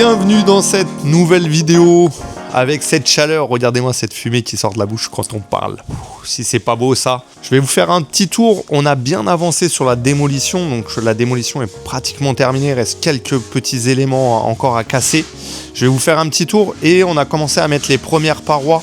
Bienvenue dans cette nouvelle vidéo avec cette chaleur. Regardez-moi cette fumée qui sort de la bouche quand on parle. Si c'est pas beau ça. Je vais vous faire un petit tour. On a bien avancé sur la démolition. Donc la démolition est pratiquement terminée. Il reste quelques petits éléments encore à casser. Je vais vous faire un petit tour et on a commencé à mettre les premières parois.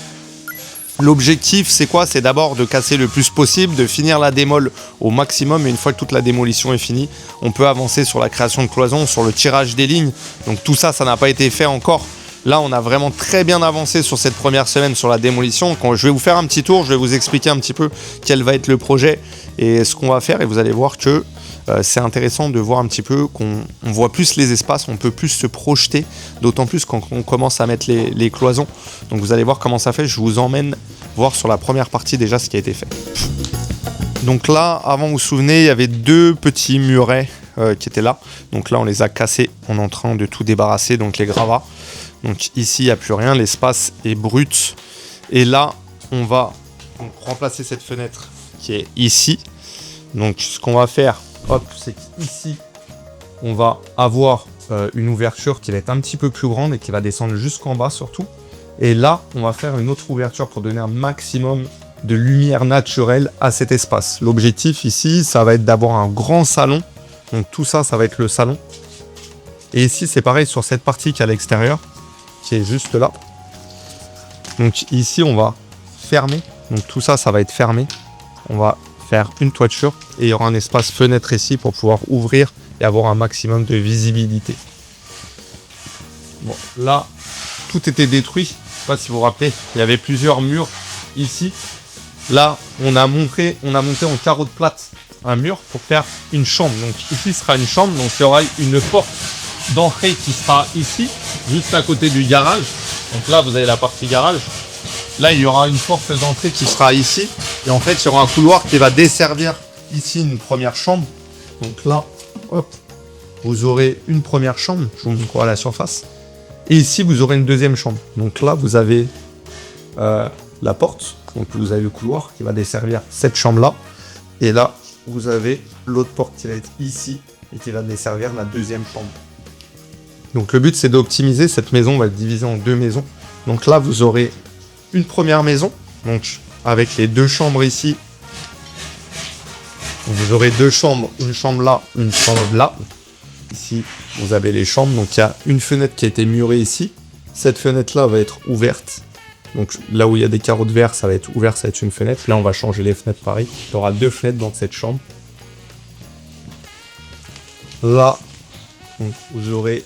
L'objectif, c'est quoi? C'est d'abord de casser le plus possible, de finir la démol au maximum. Et une fois que toute la démolition est finie, on peut avancer sur la création de cloisons, sur le tirage des lignes. Donc tout ça, ça n'a pas été fait encore. Là, on a vraiment très bien avancé sur cette première semaine sur la démolition. Quand je vais vous faire un petit tour, je vais vous expliquer un petit peu quel va être le projet et ce qu'on va faire. Et vous allez voir que c'est intéressant de voir un petit peu qu'on voit plus les espaces, on peut plus se projeter, d'autant plus quand on commence à mettre les cloisons. Donc vous allez voir comment ça fait. Je vous emmène voir sur la première partie déjà ce qui a été fait. Donc là, avant, vous vous souvenez, il y avait deux petits murets qui étaient là. Donc là, on les a cassés. On est en train de tout débarrasser, donc les gravats. Donc ici, il n'y a plus rien. L'espace est brut. Et là, on va donc remplacer cette fenêtre qui est ici. Donc ce qu'on va faire, hop, c'est qu'ici, on va avoir une ouverture qui va être un petit peu plus grande et qui va descendre jusqu'en bas surtout. Et là, on va faire une autre ouverture pour donner un maximum de lumière naturelle à cet espace. L'objectif ici, ça va être d'avoir un grand salon. Donc tout ça, ça va être le salon. Et ici, c'est pareil sur cette partie qui est à l'extérieur, qui est juste là. Donc ici, on va fermer. Donc tout ça, ça va être fermé. On va faire une toiture et il y aura un espace fenêtre ici pour pouvoir ouvrir et avoir un maximum de visibilité. Bon, là, tout était détruit. Je ne sais pas si vous vous rappelez, il y avait plusieurs murs ici. Là, on a monté en carreau de plate un mur pour faire une chambre. Donc ici sera une chambre. Donc il y aura une porte d'entrée qui sera ici, juste à côté du garage. Donc là, vous avez la partie garage. Là, il y aura une porte d'entrée qui sera ici. Et en fait, il y aura un couloir qui va desservir ici une première chambre. Donc là, hop, vous aurez une première chambre. Je vous montre à la surface. Et ici, vous aurez une deuxième chambre. Donc là, vous avez la porte. Donc vous avez le couloir qui va desservir cette chambre-là. Et là, vous avez l'autre porte qui va être ici et qui va desservir la deuxième chambre. Donc le but, c'est d'optimiser. Cette maison, on va le diviser en deux maisons. Donc là, vous aurez une première maison, donc avec les deux chambres ici. Vous aurez deux chambres, une chambre là, une chambre là. Ici, vous avez les chambres. Donc il y a une fenêtre qui a été murée ici. Cette fenêtre-là va être ouverte. Donc là où il y a des carreaux de verre, ça va être ouvert, ça va être une fenêtre. Là, on va changer les fenêtres pareil. Il y aura deux fenêtres dans cette chambre. Là, donc, vous aurez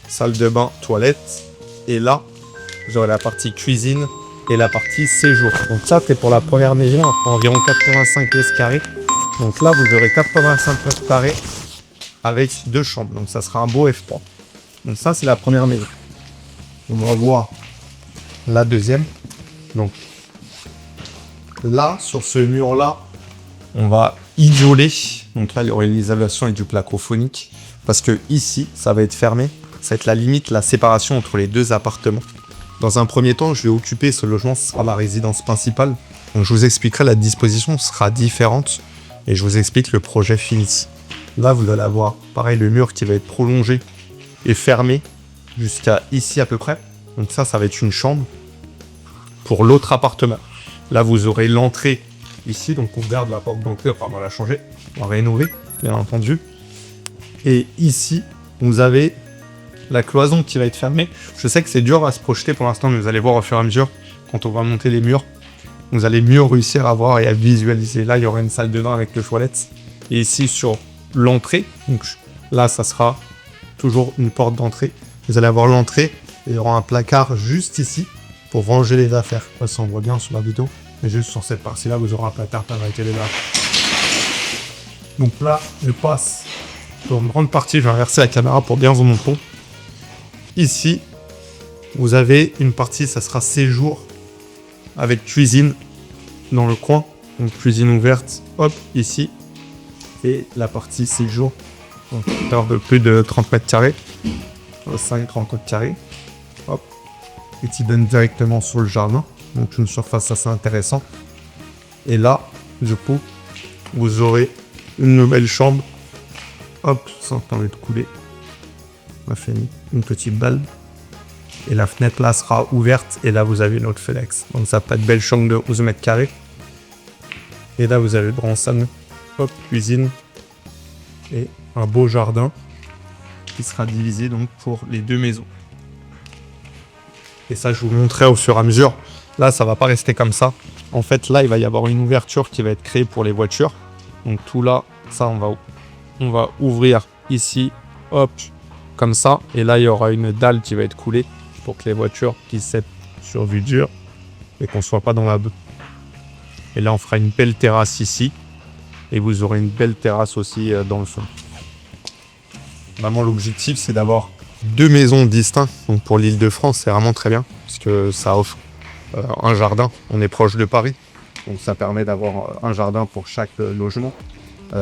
salle de bain, toilette. Et là, vous aurez la partie cuisine et la partie séjour. Donc ça, c'est pour la première maison, environ 85 pièces carrées. Donc là, vous aurez 85 mètres carrés avec deux chambres. Donc ça sera un beau F3. Donc ça, c'est la première maison. On va voir la deuxième. Donc là, sur ce mur-là, on va isoler. Donc là, il y aura l'isolation et du placo phonique. Parce que ici, ça va être fermé. Ça va être la limite, la séparation entre les deux appartements. Dans un premier temps, je vais occuper ce logement, ce sera ma résidence principale. Donc je vous expliquerai, la disposition sera différente et je vous explique le projet fini. Là, vous allez avoir, pareil, le mur qui va être prolongé et fermé jusqu'à ici à peu près. Donc ça va être une chambre pour l'autre appartement. Là, vous aurez l'entrée ici, donc on garde la porte d'entrée, enfin on va la changer, on va rénover, bien entendu. Et ici, vous avez la cloison qui va être fermée. Je sais que c'est dur à se projeter pour l'instant, mais vous allez voir au fur et à mesure, quand on va monter les murs, vous allez mieux réussir à voir et à visualiser. Là, il y aura une salle de bain avec le toilette. Et ici, sur l'entrée, donc là, ça sera toujours une porte d'entrée. Vous allez avoir l'entrée et il y aura un placard juste ici pour ranger les affaires. Ça, on voit bien sur la vidéo, mais juste sur cette partie-là, vous aurez un placard avec les affaires. Donc là, je passe pour une grande partie. Je vais inverser la caméra pour bien vous montrer. Ici, vous avez une partie, ça sera séjour avec cuisine dans le coin. Donc cuisine ouverte, hop, ici. Et la partie séjour, donc de plus de 30 mètres carrés. 5-30 mètres carrés. Hop. Et qui donne directement sur le jardin. Donc une surface assez intéressante. Et là, du coup, vous aurez une nouvelle chambre. Hop, ça permet de couler. On a fait une petite balle. Et la fenêtre là sera ouverte. Et là, vous avez une autre fenêtre. Donc ça peut être belle chambre de 11 mètres carrés. Et là, vous avez le grand salon. Hop, cuisine. Et un beau jardin qui sera divisé donc pour les 2 maisons. Et ça, je vous montrerai au fur et à mesure. Là, ça va pas rester comme ça. En fait, là, il va y avoir une ouverture qui va être créée pour les voitures. Donc tout là, ça, on va ouvrir ici, hop, comme ça. Et là, il y aura une dalle qui va être coulée pour que les voitures puissent être sur vue dure et qu'on soit pas dans la boue. Et là, on fera une belle terrasse ici. Et vous aurez une belle terrasse aussi dans le fond. Vraiment, l'objectif, c'est d'avoir 2 maisons distinctes. Donc pour l'Île-de-France, c'est vraiment très bien. Parce que ça offre un jardin. On est proche de Paris. Donc ça permet d'avoir un jardin pour chaque logement.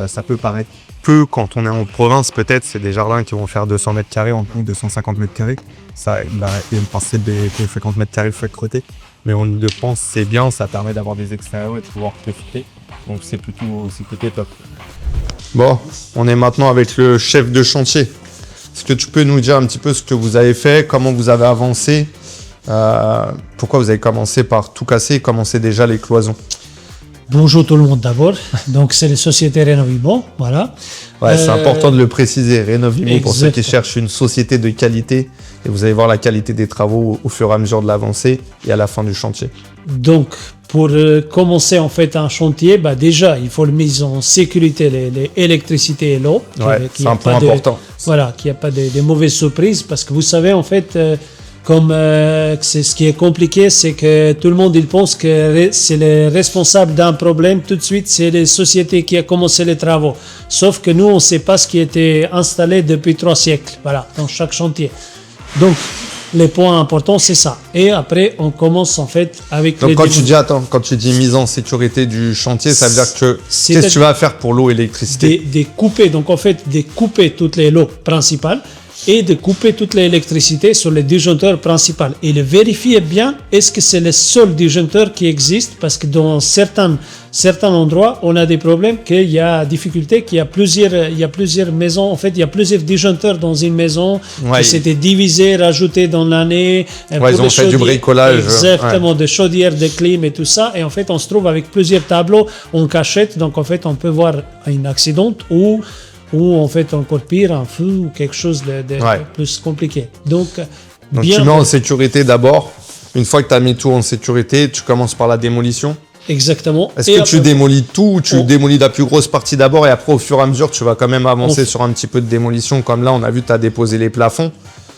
Ça peut paraître peu quand on est en province, peut-être. C'est des jardins qui vont faire 200 mètres carrés, en tout 250 mètres carrés. Ça, il y a une parcelle des 50 mètres carrés faut être côté. Mais en Île-de-France, c'est bien. Ça permet d'avoir des extérieurs et de pouvoir profiter. Donc c'est plutôt top. Bon, on est maintenant avec le chef de chantier. Est-ce que tu peux nous dire un petit peu ce que vous avez fait, comment vous avez avancé, pourquoi vous avez commencé par tout casser et commencer déjà les cloisons? Bonjour tout le monde d'abord. Donc c'est la société Renovibon, voilà. Ouais, c'est important de le préciser. Renovibon pour ceux qui cherchent une société de qualité. Et vous allez voir la qualité des travaux au fur et à mesure de l'avancée et à la fin du chantier. Donc pour commencer en fait un chantier, déjà il faut le mise en sécurité l'électricité et l'eau. Ouais, c'est un point important. Voilà, qu'il n'y a pas de mauvaises surprises parce que vous savez en fait. Comme c'est ce qui est compliqué, c'est que tout le monde il pense que c'est le responsable d'un problème. Tout de suite, c'est les sociétés qui ont commencé les travaux. Sauf que nous, on ne sait pas ce qui était installé depuis 3 siècles. Voilà, dans chaque chantier. Donc, les points importants, c'est ça. Et après, on commence en fait avec. Donc, quand tu dis mise en sécurité du chantier, ça veut dire que qu'est-ce que tu vas faire pour l'eau et l'électricité? Découper. Donc, en fait, découper toutes les lots principales. Et de couper toute l'électricité sur les disjoncteurs principaux. Et de vérifier bien, est-ce que c'est le seul disjoncteur qui existe? Parce que dans certains endroits, on a des problèmes, qu'il y a difficulté, qu'il y a plusieurs maisons. En fait, il y a plusieurs disjoncteurs dans une maison. Ouais, c'était divisé, rajouté dans l'année. Ouais, ils ont fait du bricolage. Exactement, des chaudières, des clims et tout ça. Et en fait, on se trouve avec plusieurs tableaux en cachette. Donc, en fait, on peut voir un accident ou en fait encore pire, un feu ou quelque chose de plus compliqué. Donc tu mets en sécurité d'abord. Une fois que tu as mis tout en sécurité, tu commences par la démolition. Exactement. Est-ce que tu démolis tout ou tu démolis la plus grosse partie d'abord et après au fur et à mesure tu vas quand même avancer sur un petit peu de démolition comme là on a vu tu as déposé les plafonds.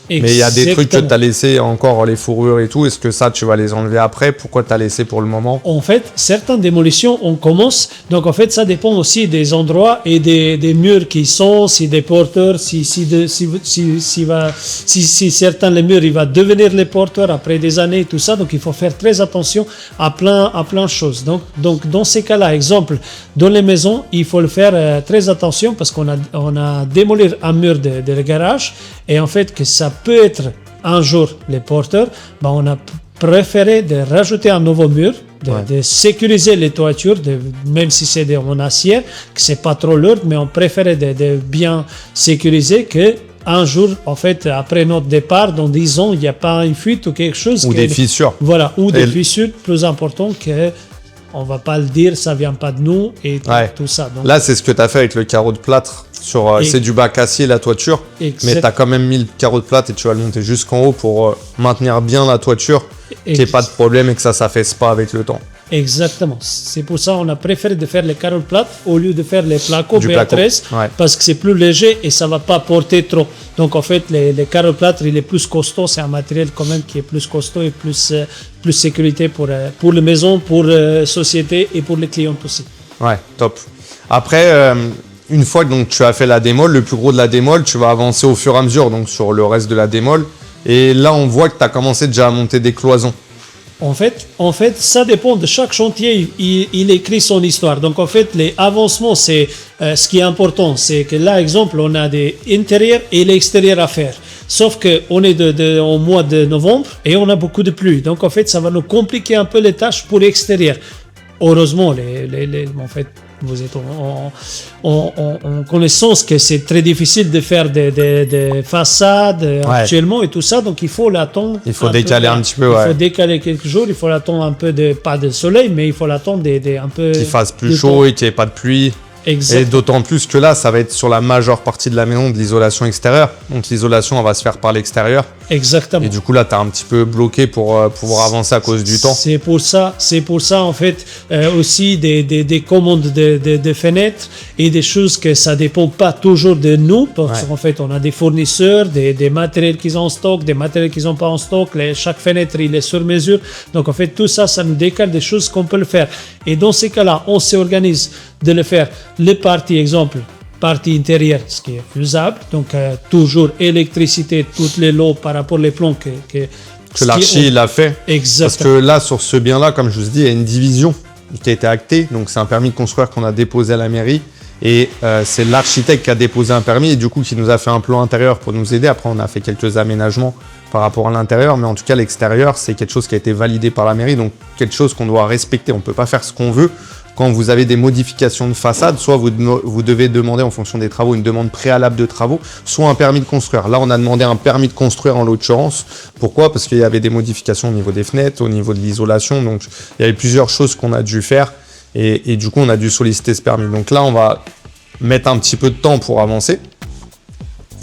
Mais il y a des trucs que tu as laissé encore, les fourrures et tout. Est-ce que ça, tu vas les enlever après? Pourquoi tu as laissé pour le moment? En fait, certaines démolitions, on commence. Donc, en fait, ça dépend aussi des endroits et des murs qui sont, si des porteurs, si certains les murs, il va devenir les porteurs après des années, tout ça. Donc, il faut faire très attention à plein de choses. Donc, dans ces cas-là, exemple, dans les maisons, il faut le faire très attention parce qu'on a démoli un mur de garage et en fait, que ça peut être un jour les porteurs, on a préféré de rajouter un nouveau mur, de sécuriser les toitures, même si c'est en acier, que c'est pas trop lourd, mais on préférait de bien sécuriser que un jour, en fait, après notre départ, dans 10 ans, il n'y a pas une fuite ou quelque chose. Ou des fissures. Voilà, ou des fissures, plus important que on va pas le dire, ça vient pas de nous et tout ça. Donc, là, c'est ce que tu as fait avec le carreau de plâtre. C'est du bac acier, la toiture. Mais tu as quand même mis le carreau de plâtre et tu vas le monter jusqu'en haut pour maintenir bien la toiture, qu'il n'y ait pas de problème et que ça s'affaisse pas avec le temps. Exactement. C'est pour ça qu'on a préféré de faire les carreaux de plâtre au lieu de faire les placo BA13 parce que c'est plus léger et ça va pas porter trop. Donc en fait, les carreaux de plâtre, il est plus costaud. C'est un matériel quand même qui est plus costaud et plus sécurité pour les maisons, pour la société et pour les clients aussi. Ouais, top. Après, une fois que tu as fait la démol, le plus gros de la démol, tu vas avancer au fur et à mesure donc sur le reste de la démol. Et là, on voit que tu as commencé déjà à monter des cloisons. En fait, ça dépend de chaque chantier, il écrit son histoire. Donc, en fait, les avancements, c'est ce qui est important. C'est que là, exemple, on a des intérieurs et l'extérieur à faire. Sauf qu'on est au mois de novembre et on a beaucoup de pluie. Donc, en fait, ça va nous compliquer un peu les tâches pour l'extérieur. heureusement, en fait, vous êtes en connaissance que c'est très difficile de faire des façades actuellement et tout ça, donc il faut l'attendre. Il faut décaler un petit peu, Il faut décaler quelques jours, il faut l'attendre un peu pas de soleil, mais il faut l'attendre un peu. Qu'il fasse plus chaud et qu'il n'y ait pas de pluie. Exactement. Et d'autant plus que là, ça va être sur la majeure partie de la maison de l'isolation extérieure. Donc l'isolation, elle va se faire par l'extérieur. Exactement. Et du coup, là, tu as un petit peu bloqué pour pouvoir avancer à cause du temps. C'est pour ça, en fait, aussi des commandes de fenêtres et des choses que ça dépend pas toujours de nous. Parce qu'en fait, on a des fournisseurs, des matériels qu'ils ont en stock, des matériels qu'ils n'ont pas en stock. Chaque fenêtre, il est sur mesure. Donc, en fait, tout ça, ça nous décale des choses qu'on peut le faire. Et dans ces cas-là, on s'organise de le faire. Les parties, exemple, partie intérieure, ce qui est faisable. Donc, toujours électricité, toutes les lots par rapport aux plans que l'archi il a fait. Exactement. Parce que là, sur ce bien-là, comme je vous dis, il y a une division qui a été actée. Donc, c'est un permis de construire qu'on a déposé à la mairie. Et c'est l'architecte qui a déposé un permis et du coup qui nous a fait un plan intérieur pour nous aider. Après, on a fait quelques aménagements par rapport à l'intérieur. Mais en tout cas, l'extérieur, c'est quelque chose qui a été validé par la mairie. Donc, quelque chose qu'on doit respecter. On ne peut pas faire ce qu'on veut. Quand vous avez des modifications de façade, soit vous devez demander en fonction des travaux une demande préalable de travaux, soit un permis de construire. Là, on a demandé un permis de construire en l'occurrence. Pourquoi ? Parce qu'il y avait des modifications au niveau des fenêtres, au niveau de l'isolation. Donc, il y avait plusieurs choses qu'on a dû faire et du coup, on a dû solliciter ce permis. Donc là, on va mettre un petit peu de temps pour avancer.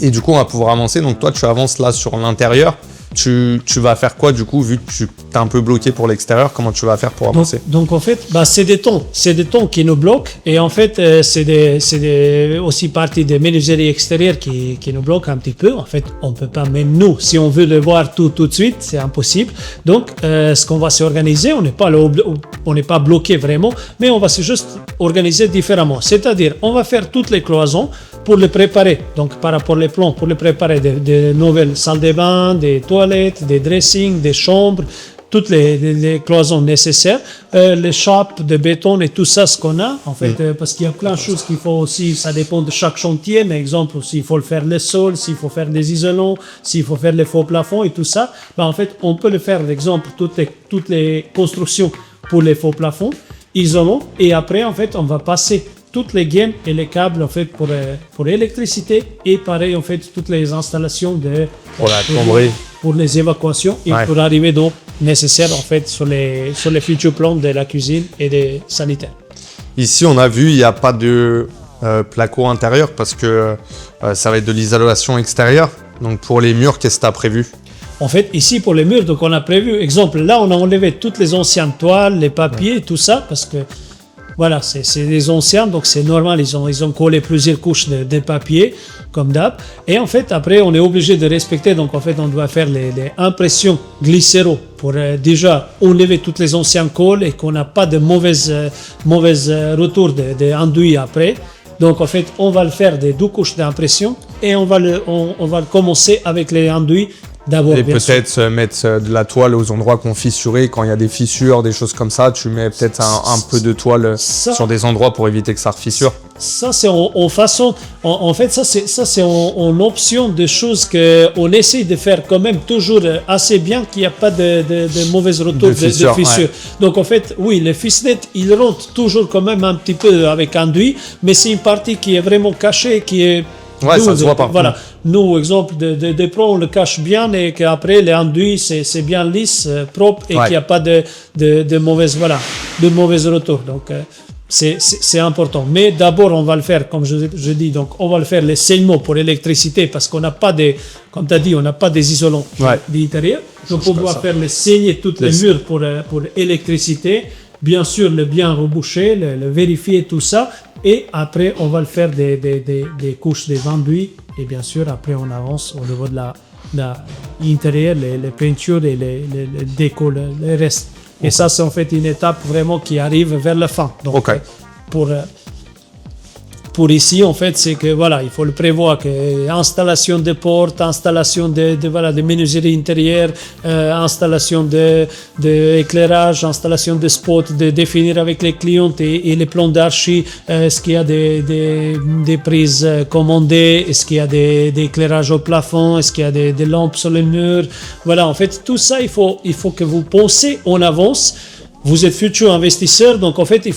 Et du coup, on va pouvoir avancer. Donc toi, tu avances là sur l'intérieur. Tu vas faire quoi du coup, vu que tu es un peu bloqué pour l'extérieur, comment tu vas faire pour avancer? Donc en fait, c'est des tons qui nous bloquent et en fait c'est aussi partie des menuiseries extérieures qui nous bloquent un petit peu. En fait, on peut pas, même nous, si on veut le voir tout de suite, c'est impossible. Donc ce qu'on va s'organiser, on n'est pas bloqué vraiment, mais on va se juste organiser différemment. C'est-à-dire, on va faire toutes les cloisons pour les préparer. Donc par rapport aux plans, pour les préparer des nouvelles salles de bain, des toilettes, des dressings, des chambres, toutes les cloisons nécessaires, les chapes de béton et tout ça, ce qu'on a, en fait, parce qu'il y a plein de choses qu'il faut aussi, ça dépend de chaque chantier, mais exemple, s'il faut le faire le sol, s'il faut faire des isolants, s'il faut faire les faux plafonds et tout ça, en fait, on peut le faire, exemple, toutes les constructions pour les faux plafonds, isolants, et après, en fait, on va passer toutes les gaines et les câbles en fait pour l'électricité et pareil en fait toutes les installations pour la plomberie, pour les évacuations et pour arriver donc nécessaire en fait sur les futurs plans de la cuisine et des sanitaires. Ici on a vu il n'y a pas de placo intérieur parce que ça va être de l'isolation extérieure. Donc pour les murs, qu'est-ce que tu as prévu? En fait, ici, pour les murs, donc on a prévu, exemple, là, on a enlevé toutes les anciennes toiles, les papiers, tout ça, parce que voilà, c'est des anciens, donc c'est normal, ils ont collé plusieurs couches de papier, comme d'hab. Et en fait, après, on est obligé de respecter, donc en fait, on doit faire les impressions glycéro pour déjà enlever toutes les anciennes colles et qu'on n'a pas de mauvaises retours d'enduit après. Donc en fait, on va le faire des 2 couches d'impression et on va commencer avec les enduits. D'abord, et peut-être mettre de la toile aux endroits qu'on fissurait. Quand il y a des fissures, des choses comme ça, tu mets peut-être un peu de toile sur des endroits pour éviter que ça refissure. Ça, c'est en façon... En fait, ça, c'est en option de choses qu'on essaye de faire quand même toujours assez bien, qu'il n'y a pas de mauvais retours de fissures. Ouais. Donc, en fait, oui, les ficelettes, ils rentrent toujours quand même un petit peu avec enduit, mais c'est une partie qui est vraiment cachée, qui est... Ouais, ça se voit pas. Voilà. Nous, exemple, des pros, on le cache bien et qu'après, les enduits, c'est bien lisse, propre et qu'il n'y a pas de mauvaises retours. Donc, c'est important. Mais d'abord, on va le faire, comme je dis, donc on va le faire les saignements pour l'électricité parce qu'on n'a pas comme tu as dit, on n'a pas des isolants d'intérieur. Donc, on doit faire les saigner toutes les murs pour l'électricité. Bien sûr, le bien reboucher, le vérifier, tout ça. Et après, on va le faire des couches d'enduit. Et bien sûr, après, on avance au niveau de l'intérieur, les peintures et les décos, le reste. Et ça, c'est en fait une étape vraiment qui arrive vers la fin. Donc, pour ici, en fait, c'est que voilà, il faut le prévoir que installation de portes, installation de menuiserie intérieure, installation d'éclairage, installation de spots, de définir avec les clients et les plans d'archi, est-ce qu'il y a des prises commandées, est-ce qu'il y a des éclairages au plafond, est-ce qu'il y a des lampes sur les murs. Voilà, en fait, tout ça, il faut que vous pensez en avance. Vous êtes futur investisseur, donc en fait, il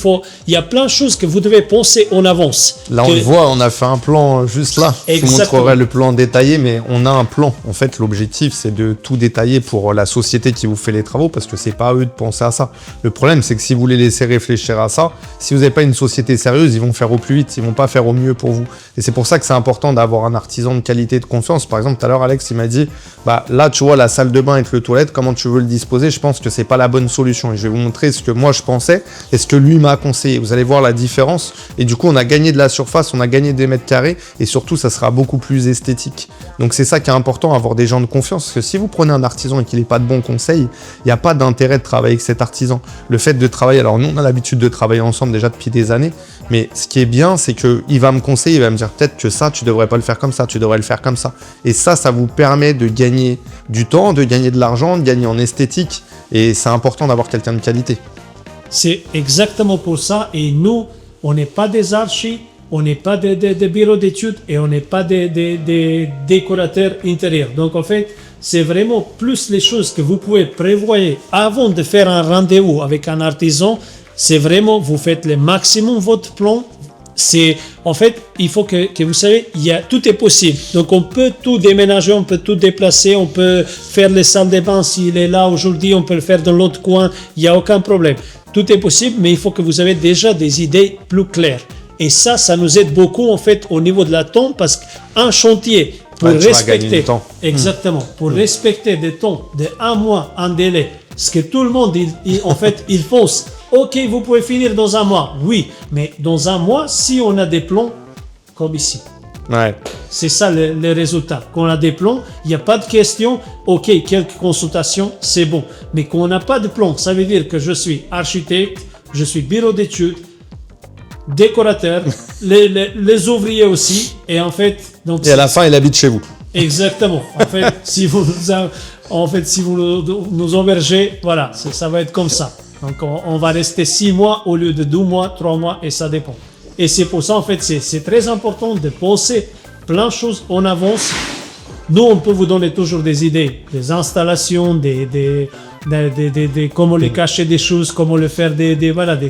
y a plein de choses que vous devez penser en avance. Là, on le voit, on a fait un plan juste là. Exactement. Je vous montrerai le plan détaillé, mais on a un plan. En fait, l'objectif, c'est de tout détailler pour la société qui vous fait les travaux, parce que c'est pas à eux de penser à ça. Le problème, c'est que si vous les laissez réfléchir à ça, si vous n'avez pas une société sérieuse, ils vont faire au plus vite, ils vont pas faire au mieux pour vous. Et c'est pour ça que c'est important d'avoir un artisan de qualité et de confiance. Par exemple, tout à l'heure, Alex, il m'a dit, bah là, tu vois, la salle de bain avec le toilette, comment tu veux le disposer? Je pense que c'est pas la bonne solution. Et je vais vous montrer ce que moi je pensais et ce que lui m'a conseillé. Vous allez voir la différence. Et du coup, on a gagné de la surface, on a gagné des mètres carrés et surtout, ça sera beaucoup plus esthétique. Donc, c'est ça qui est important, avoir des gens de confiance. Parce que si vous prenez un artisan et qu'il n'est pas de bons conseils, il n'y a pas d'intérêt de travailler avec cet artisan. Le fait de travailler, alors nous, on a l'habitude de travailler ensemble déjà depuis des années. Mais ce qui est bien, c'est qu'il va me conseiller, il va me dire peut-être que ça, tu devrais pas le faire comme ça, tu devrais le faire comme ça. Et ça vous permet de gagner du temps, de gagner de l'argent, de gagner en esthétique. Et c'est important d'avoir quelqu'un de qualité. C'est exactement pour ça. Et nous, on n'est pas des archis, on n'est pas des bureaux d'études et on n'est pas des décorateurs intérieurs. Donc en fait, c'est vraiment plus les choses que vous pouvez prévoir avant de faire un rendez-vous avec un artisan. C'est vraiment, vous faites le maximum votre plan. C'est, en fait, il faut que vous savez, tout est possible. Donc, on peut tout déménager, on peut tout déplacer, on peut faire les salles de bain. S'il est là aujourd'hui, on peut le faire dans l'autre coin. Il n'y a aucun problème. Tout est possible, mais il faut que vous avez déjà des idées plus claires. Et ça nous aide beaucoup, en fait, au niveau de la temps, parce qu'un chantier, pour respecter, exactement, pour respecter des temps de 1 mois, un délai, ce que tout le monde, en fait, il pense. Ok, vous pouvez finir dans 1 mois. Oui, mais dans 1 mois, si on a des plans comme ici. Ouais. C'est ça le résultat. Quand on a des plans, il n'y a pas de question. Ok, quelques consultations, c'est bon. Mais quand on n'a pas de plan, ça veut dire que je suis architecte, je suis bureau d'études, décorateur, les ouvriers aussi. Et en fait, donc et à la fin, il habite chez vous. Exactement. En fait, si vous nous envergez, voilà, ça va être comme ça. Donc, on va rester 6 mois au lieu de 2 mois, 3 mois, et ça dépend. Et c'est pour ça, en fait, c'est très important de penser plein de choses en avance. Nous, on peut vous donner toujours des idées, des installations, comment les cacher des choses, comment le faire,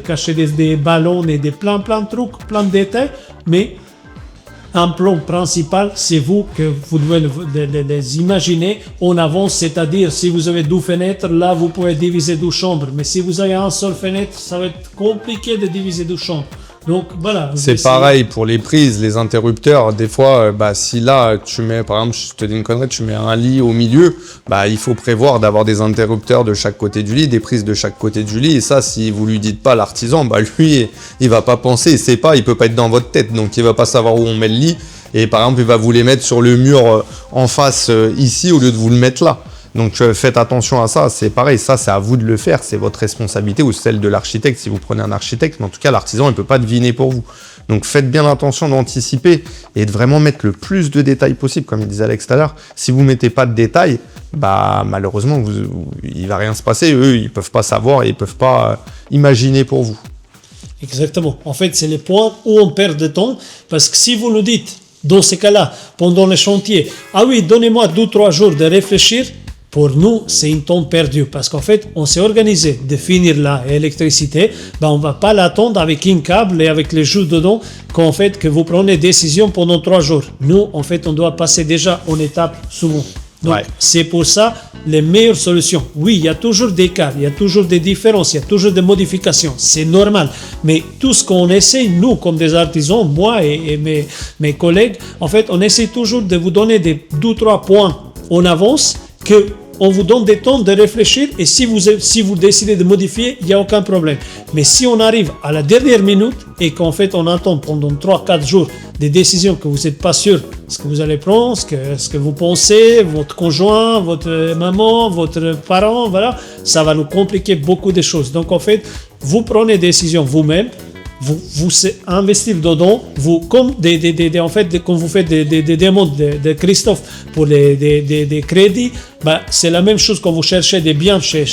cacher des ballons, plein de trucs, plein de détails. Mais un plan principal, c'est vous que vous devez les imaginer en avance, c'est-à-dire si vous avez 2 fenêtres, là vous pouvez diviser 2 chambres, mais si vous avez un seul fenêtre, ça va être compliqué de diviser 2 chambres. Donc voilà. C'est pareil pour les prises, les interrupteurs. Des fois, si là tu mets, par exemple, je te dis une connerie, tu mets un lit au milieu, il faut prévoir d'avoir des interrupteurs de chaque côté du lit, des prises de chaque côté du lit. Et ça, si vous lui dites pas l'artisan, lui, il va pas penser, il peut pas être dans votre tête, donc il va pas savoir où on met le lit. Et par exemple, il va vous les mettre sur le mur en face ici au lieu de vous le mettre là. Donc faites attention à ça, c'est pareil, ça c'est à vous de le faire, c'est votre responsabilité ou celle de l'architecte si vous prenez un architecte, mais en tout cas l'artisan il ne peut pas deviner pour vous. Donc faites bien attention d'anticiper et de vraiment mettre le plus de détails possible, comme il disait Alex tout à l'heure. Si vous ne mettez pas de détails, malheureusement il ne va rien se passer, eux ils ne peuvent pas savoir et ils ne peuvent pas imaginer pour vous. Exactement, en fait c'est le point où on perd de temps, parce que si vous nous dites, dans ces cas-là, pendant le chantier, ah oui, donnez-moi 2-3 jours de réfléchir, pour nous, c'est un temps perdu parce qu'en fait, on s'est organisé de finir l'électricité. On ne va pas l'attendre avec un câble et avec les jeux dedans qu'en fait, que vous prenez décision pendant 3 jours. Nous, en fait, on doit passer déjà en étape souvent. Donc, c'est pour ça les meilleures solutions. Oui, il y a toujours des cas, il y a toujours des différences, il y a toujours des modifications. C'est normal. Mais tout ce qu'on essaie, nous, comme des artisans, moi et mes collègues, en fait, on essaie toujours de vous donner des 2-3 points en avance que on vous donne des temps de réfléchir et si vous décidez de modifier, il n'y a aucun problème. Mais si on arrive à la dernière minute et qu'en fait on attend pendant 3-4 jours des décisions que vous n'êtes pas sûr ce que vous allez prendre, ce que vous pensez, votre conjoint, votre maman, votre parent, voilà, ça va nous compliquer beaucoup de choses. Donc en fait, vous prenez des décisions vous-même, vous investir dedans, comme en fait, quand vous faites des demandes de Christophe pour des crédits, c'est la même chose quand vous cherchez des biens chez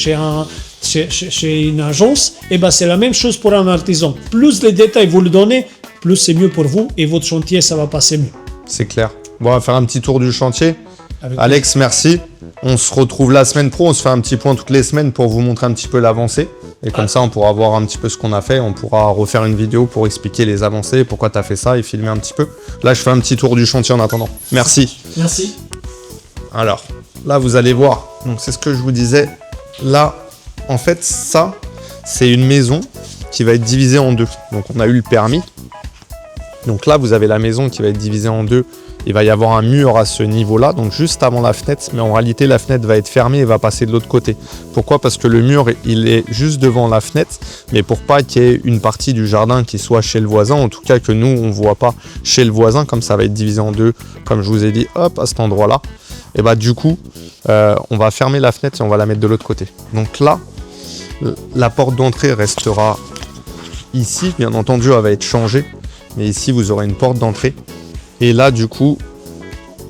une agence, et c'est la même chose pour un artisan. Plus les détails vous le donnez, plus c'est mieux pour vous et votre chantier, ça va passer mieux. C'est clair. Bon, on va faire un petit tour du chantier. Avec Alex, merci. On se retrouve la semaine pro. On se fait un petit point toutes les semaines pour vous montrer un petit peu l'avancée. Et comme ça, on pourra voir un petit peu ce qu'on a fait. On pourra refaire une vidéo pour expliquer les avancées, pourquoi tu as fait ça et filmer un petit peu. Là, je fais un petit tour du chantier en attendant. Merci. Merci. Alors, là, vous allez voir. Donc, c'est ce que je vous disais. Là, en fait, ça, c'est une maison qui va être divisée en deux. Donc, on a eu le permis. Donc là, vous avez la maison qui va être divisée en deux. Il va y avoir un mur à ce niveau-là, donc juste avant la fenêtre. Mais en réalité, la fenêtre va être fermée et va passer de l'autre côté. Pourquoi? Parce que le mur, il est juste devant la fenêtre. Mais pour pas qu'il y ait une partie du jardin qui soit chez le voisin, en tout cas que nous, on ne voit pas chez le voisin, comme ça va être divisé en deux, comme je vous ai dit, hop, à cet endroit-là. Et bah du coup, on va fermer la fenêtre et on va la mettre de l'autre côté. Donc là, la porte d'entrée restera ici. Bien entendu, elle va être changée. Mais ici, vous aurez une porte d'entrée. Et là, du coup,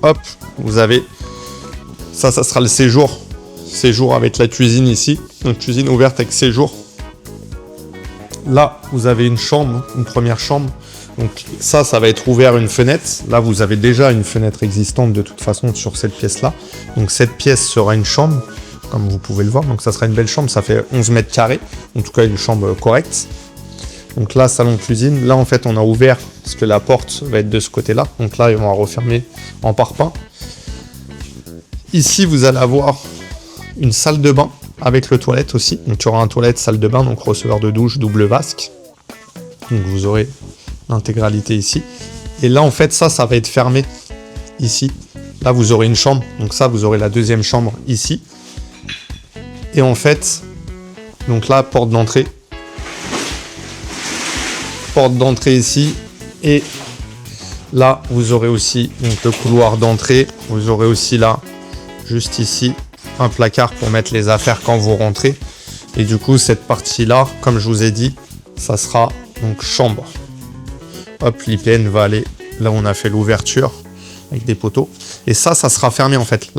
hop, vous avez... Ça sera le séjour. Séjour avec la cuisine ici. Donc, cuisine ouverte avec séjour. Là, vous avez une chambre, une première chambre. Donc, ça va être ouvert une fenêtre. Là, vous avez déjà une fenêtre existante de toute façon sur cette pièce-là. Donc, cette pièce sera une chambre, comme vous pouvez le voir. Donc, ça sera une belle chambre. Ça fait 11 mètres carrés. En tout cas, une chambre correcte. Donc là, salon cuisine. Là, en fait, on a ouvert parce que la porte va être de ce côté-là. Donc là, on va refermer en parpaing. Ici, vous allez avoir une salle de bain avec le toilette aussi. Donc, il y aura un toilette, salle de bain, donc receveur de douche, double vasque. Donc, vous aurez l'intégralité ici. Et là, en fait, ça va être fermé ici. Là, vous aurez une chambre. Donc ça, vous aurez la deuxième chambre ici. Et en fait, donc là, porte d'entrée. Porte d'entrée ici. Et là, vous aurez aussi donc, le couloir d'entrée. Vous aurez aussi là, juste ici, un placard pour mettre les affaires quand vous rentrez. Et du coup, cette partie-là, comme je vous ai dit, ça sera donc chambre. Hop, l'IPN va aller là où on a fait l'ouverture avec des poteaux. Et ça sera fermé en fait.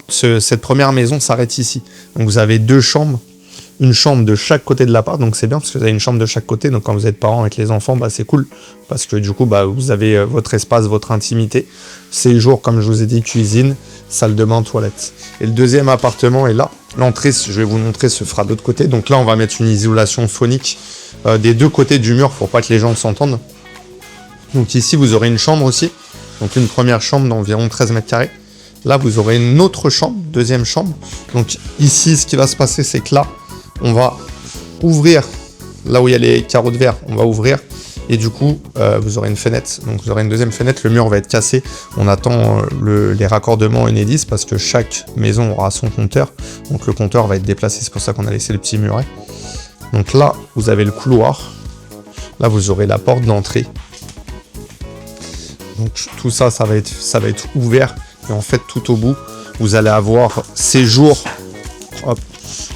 Cette première maison s'arrête ici. Donc vous avez deux chambres. Une chambre de chaque côté de l'appart, donc c'est bien parce que vous avez une chambre de chaque côté, donc quand vous êtes parents avec les enfants, bah, c'est cool, parce que du coup vous avez votre espace, votre intimité, séjour comme je vous ai dit, cuisine, salle de bain, toilette. Et le deuxième appartement est là, l'entrée, je vais vous montrer, se fera de l'autre côté, donc là on va mettre une isolation phonique des deux côtés du mur pour pas que les gens s'entendent. Donc ici vous aurez une chambre aussi, donc une première chambre d'environ 13 mètres carrés. Là vous aurez une autre chambre, deuxième chambre, donc ici ce qui va se passer c'est que là, on va ouvrir, là où il y a les carreaux de verre, on va ouvrir et du coup vous aurez une fenêtre, donc vous aurez une deuxième fenêtre, le mur va être cassé, on attend les raccordements Enedis parce que chaque maison aura son compteur, donc le compteur va être déplacé, c'est pour ça qu'on a laissé le petit muret. Donc là vous avez le couloir, là vous aurez la porte d'entrée, donc tout ça, ça va être ouvert et en fait tout au bout vous allez avoir séjour, hop,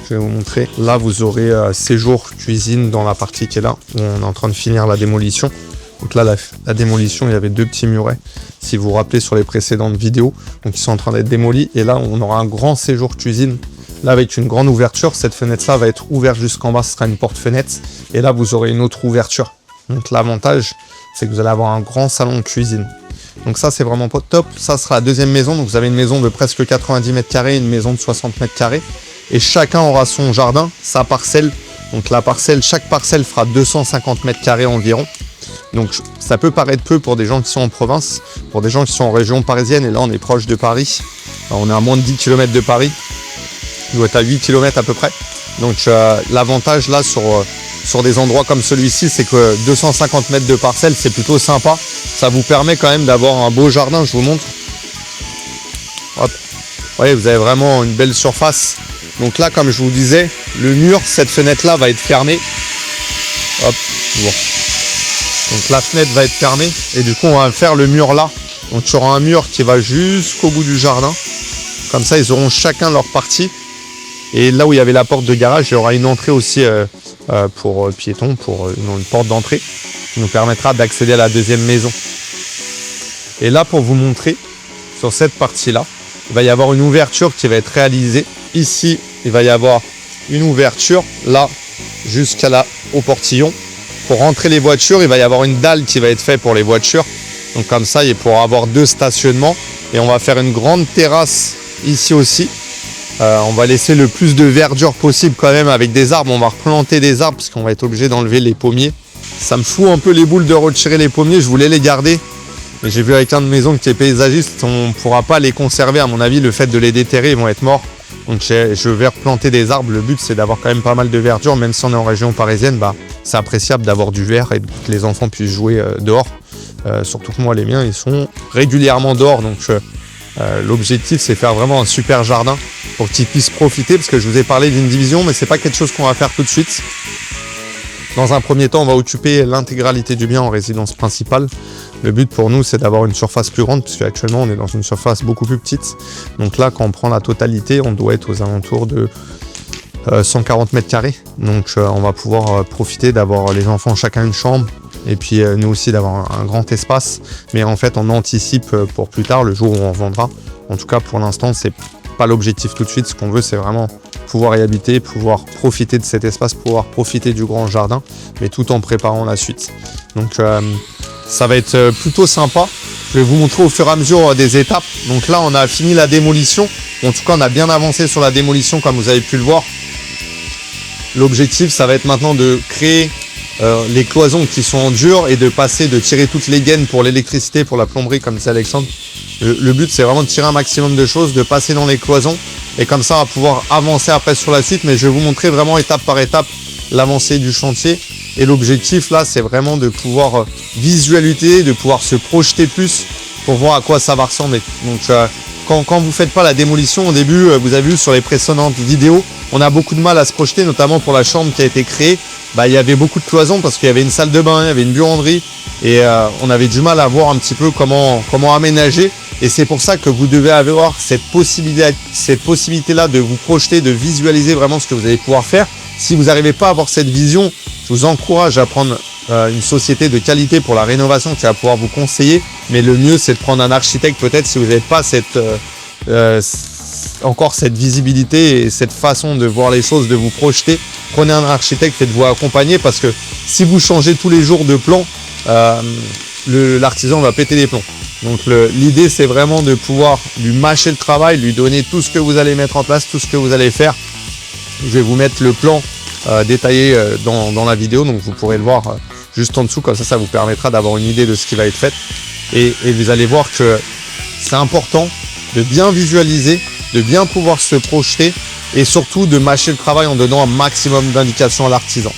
je vais vous montrer. Là, vous aurez séjour cuisine dans la partie qui est là, où on est en train de finir la démolition. Donc là, la démolition, il y avait deux petits murets, si vous vous rappelez sur les précédentes vidéos. Donc ils sont en train d'être démolis. Et là, on aura un grand séjour cuisine. Là, avec une grande ouverture, cette fenêtre-là va être ouverte jusqu'en bas, ce sera une porte-fenêtre. Et là, vous aurez une autre ouverture. Donc l'avantage, c'est que vous allez avoir un grand salon de cuisine. Donc ça, c'est vraiment pas top. Ça sera la deuxième maison. Donc vous avez une maison de presque 90 mètres carrés, une maison de 60 mètres carrés. Et chacun aura son jardin, sa parcelle. Donc la parcelle, chaque parcelle fera 250 mètres carrés environ. Donc ça peut paraître peu pour des gens qui sont en province, pour des gens qui sont en région parisienne. Et là, on est proche de Paris. On est à moins de 10 km de Paris. On doit être à 8 km à peu près. Donc l'avantage là sur des endroits comme celui-ci, c'est que 250 mètres de parcelle, c'est plutôt sympa. Ça vous permet quand même d'avoir un beau jardin, je vous montre. Hop. Vous voyez, vous avez vraiment une belle surface. Donc là, comme je vous disais, le mur, cette fenêtre-là va être fermée. Hop, bon. Donc la fenêtre va être fermée et du coup, on va faire le mur là. Donc il y aura un mur qui va jusqu'au bout du jardin. Comme ça, ils auront chacun leur partie. Et là où il y avait la porte de garage, il y aura une entrée aussi pour piétons, pour une porte d'entrée qui nous permettra d'accéder à la deuxième maison. Et là, pour vous montrer, sur cette partie-là, il va y avoir une ouverture qui va être réalisée. Ici, il va y avoir une ouverture, là, jusqu'au portillon. Pour rentrer les voitures, il va y avoir une dalle qui va être faite pour les voitures. Donc comme ça, il pourra avoir 2 stationnements. Et on va faire une grande terrasse ici aussi. On va laisser le plus de verdure possible quand même avec des arbres. On va replanter des arbres parce qu'on va être obligé d'enlever les pommiers. Ça me fout un peu les boules de retirer les pommiers. Je voulais les garder. Mais j'ai vu avec un de maisons qui est paysagiste, on ne pourra pas les conserver. À mon avis, le fait de les déterrer, ils vont être morts. Donc je vais replanter des arbres. Le but, c'est d'avoir quand même pas mal de verdure. Même si on est en région parisienne, c'est appréciable d'avoir du vert et que les enfants puissent jouer dehors. Surtout que moi, les miens, ils sont régulièrement dehors. Donc l'objectif, c'est faire vraiment un super jardin pour qu'ils puissent profiter. Parce que je vous ai parlé d'une division, mais c'est pas quelque chose qu'on va faire tout de suite. Dans un premier temps, on va occuper l'intégralité du bien en résidence principale. Le but pour nous, c'est d'avoir une surface plus grande, puisque actuellement, on est dans une surface beaucoup plus petite. Donc là, quand on prend la totalité, on doit être aux alentours de 140 mètres carrés. Donc on va pouvoir profiter d'avoir les enfants chacun une chambre, et puis nous aussi d'avoir un grand espace. Mais en fait, on anticipe pour plus tard, le jour où on vendra. En tout cas, pour l'instant, c'est pas l'objectif tout de suite. Ce qu'on veut, c'est vraiment pouvoir y habiter, pouvoir profiter de cet espace, pouvoir profiter du grand jardin, mais tout en préparant la suite. Donc ça va être plutôt sympa. Je vais vous montrer au fur et à mesure des étapes. Donc là, on a fini la démolition. En tout cas, on a bien avancé sur la démolition, comme vous avez pu le voir. L'objectif, ça va être maintenant de créer les cloisons qui sont en dur et de tirer toutes les gaines pour l'électricité, pour la plomberie, comme disait Alexandre. Le but, c'est vraiment de tirer un maximum de choses, de passer dans les cloisons. Et comme ça, on va pouvoir avancer après sur la suite. Mais je vais vous montrer vraiment étape par étape l'avancée du chantier. Et l'objectif, là, c'est vraiment de pouvoir visualiser, de pouvoir se projeter plus pour voir à quoi ça va ressembler. Donc, quand vous ne faites pas la démolition au début, vous avez vu sur les précédentes vidéos, on a beaucoup de mal à se projeter, notamment pour la chambre qui a été créée. Il y avait beaucoup de cloisons parce qu'il y avait une salle de bain, il y avait une buanderie. Et on avait du mal à voir un petit peu comment aménager. Et c'est pour ça que vous devez avoir cette possibilité-là de vous projeter, de visualiser vraiment ce que vous allez pouvoir faire. Si vous n'arrivez pas à avoir cette vision, je vous encourage à prendre une société de qualité pour la rénovation qui va pouvoir vous conseiller. Mais le mieux, c'est de prendre un architecte peut-être si vous n'avez pas encore cette visibilité et cette façon de voir les choses, de vous projeter. Prenez un architecte, faites-vous accompagner parce que si vous changez tous les jours de plan, l'artisan va péter les plombs. Donc l'idée, c'est vraiment de pouvoir lui mâcher le travail, lui donner tout ce que vous allez mettre en place, tout ce que vous allez faire. Je vais vous mettre le plan détaillé dans la vidéo, donc vous pourrez le voir juste en dessous, comme ça vous permettra d'avoir une idée de ce qui va être fait. Et vous allez voir que c'est important de bien visualiser, de bien pouvoir se projeter et surtout de mâcher le travail en donnant un maximum d'indications à l'artisan.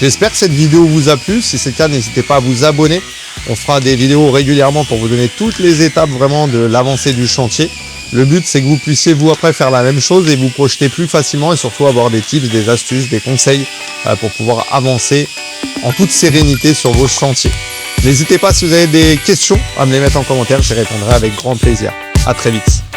J'espère que cette vidéo vous a plu. Si c'est le cas, n'hésitez pas à vous abonner. On fera des vidéos régulièrement pour vous donner toutes les étapes vraiment de l'avancée du chantier. Le but, c'est que vous puissiez vous après faire la même chose et vous projeter plus facilement et surtout avoir des tips, des astuces, des conseils pour pouvoir avancer en toute sérénité sur vos chantiers. N'hésitez pas si vous avez des questions à me les mettre en commentaire, j'y répondrai avec grand plaisir. À très vite.